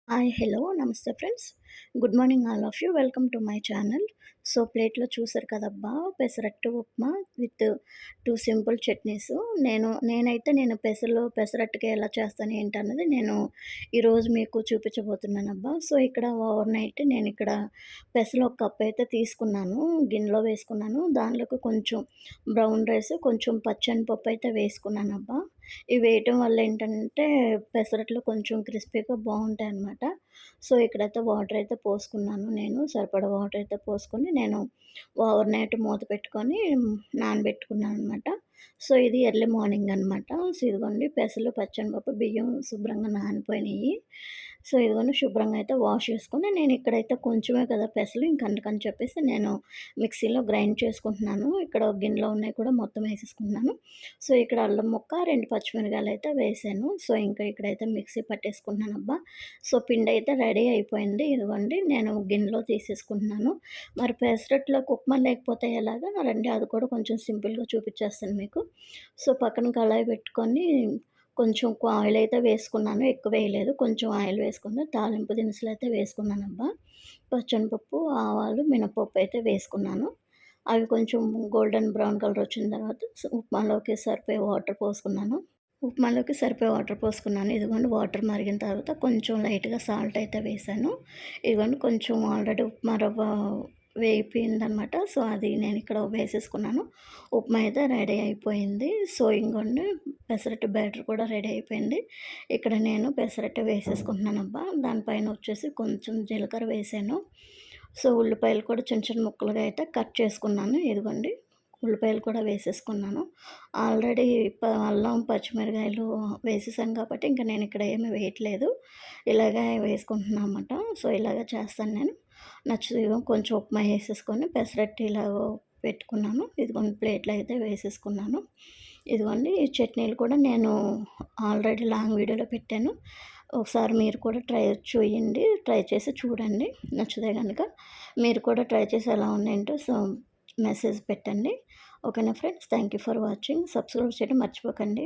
Hi hello namaste friends. Good morning all of you. Welcome to my channel. So ప్లేట్‌లో చూసారు కదబ్బా! Pesarattu upma with 2 simple chutneys. నేనైతే పెసరట్టుకి ఎలా చేస్తాను ఏంటన్నది ఈరోజు మీకు చూపించబోతున్నానబ్బా! సో ఇక్కడ ఓవర్ నైట్ నేనిక్కడ పెసలు ఒక కప్ అయితే తీసుకున్నాను. గిన్నెలో వేసుకున్నాను. దానిలోకి కొంచెం బ్రౌన్ రైస్, కొంచెం పచ్చెనపప్పు అయితే వేసుకున్నానబ్బా! ఇవి వేయటం వల్ల ఏంటంటే పెసరట్లు కొంచెం క్రిస్పీగా బావుంటాయనమాట. సో ఇక్కడైతే వాటర్ అయితే పోసుకున్నాను నేను. సరిపడా వాటర్ అయితే పోసుకొని ఓవర్ నైట్ మూత పెట్టుకొని నానబెట్టుకున్నాననమాట. సో ఇది ఎర్లీ మార్నింగ్ అనమాట. సో ఇదిగోండి పెసలు, పచ్చెనపప్పు, బియ్యం శుభ్రంగా నానిపోయినియి. సో ఇదిగోండి శుభ్రంగా అయితే వాష్ చేసుకొని నేనిక్కడైతే కొంచెమే కదా పెసలు అందుకని చెప్పేసి నేను మిక్సీలో గ్రైండ్ చేసుకుంటున్నాను. ఇక్కడ ఒక గిన్నెలో ఉన్నాయి కూడా మొత్తం ఏసేసుకుంటున్నాను. సో ఇక్కడ అల్లం ముక్క, 2 పచ్చిమిరపకాయలయితే వేసాను. సో ఇంకా ఇక్కడైతే మిక్సీ పట్టేసుకుంటున్నానబ్బా! సో పిండయితే రెడీ అయిపోయింది. ఇదిగోండి నేను గిన్నెలో తీసేసుకుంటున్నాను. మరి పెసరట్లోకి ఉప్మా లేకపోతే ఎలాగా రండి అది కూడా కొంచెం సింపుల్‌గా చూపిచ్చేస్తాను మీకు. సో పక్కన కళాయి పెట్టుకొని కొంచెం ఆయిల్ అయితే వేసుకున్నాను. ఎక్కువ వేయలేదు. కొంచెం ఆయిల్ వేసుకొని తాలింపు దినుసులైతే వేసుకున్నానబ్బా! పచ్చెనపప్పు, ఆవాలు, మినపప్పు అయితే వేసుకున్నాను. అవి కొంచెం గోల్డెన్ బ్రౌన్ కలర్ వచ్చిన తర్వాత ఉప్మాలోకి సరిపోయే వాటర్ పోసుకున్నాను. ఇదిగోండి వాటర్ మరిగిన తర్వాత కొంచెం లైట్‌గా సాల్ట్ అయితే వేశాను. ఇదిగోండి కొంచెం ఆల్రెడీ ఉప్మా రవ్వ వేగిపోయిందనమాట. సో అది నేనిక్కడ వేసేసుకున్నాను. ఉప్మా అయితే రెడీ అయిపోయింది. సో ఇంగోండి పెసరట్టు బ్యాటర్ కూడా రెడీ అయిపోయింది. ఇక్కడ నేను పెసరట్టు వేసేసుకుంటున్నానబ్బా! దానిపైన వచ్చేసి కొంచెం జీలకర్ర వేశాను. సో ఉల్లిపాయలు కూడా చిన్న చిన్న ముక్కలుగా అయితే కట్ చేసుకున్నాను. ఇదిగోండి ఉల్లిపాయలు కూడా వేసేసుకున్నాను. ఆల్రెడీ అల్లం, పచ్చిమిరపకాయలు వేసేసాను కాబట్టి ఇంక నేనిక్కడ ఏమి వేయట్లేదు. ఇలాగే వేసుకుంటున్నాననమాట. సో ఇలాగే చేస్తాను నేను. నచ్చితే కొంచెం ఉప్మా ఏసేసుకొని పెసరట్టు ఇలాగ పెట్టుకున్నాను. ఇదిగోండి ప్లేట్‌లో అయితే వేసేసుకున్నాను. ఇదిగోండి ఈ చట్నీలు కూడా నేను ఆల్రెడీ లాంగ్ వీడియోలో పెట్టాను. ఒకసారి మీరు కూడా ట్రై చేసి చూడండి. నచ్చితే గనక మీరు కూడా ట్రై చేసి ఎలా ఉన్నాయేంటో మెసేజ్ పెట్టండి. ఓకేనా friends. Thank you for watching. Subscribe చేయడం మర్చిపోకండి.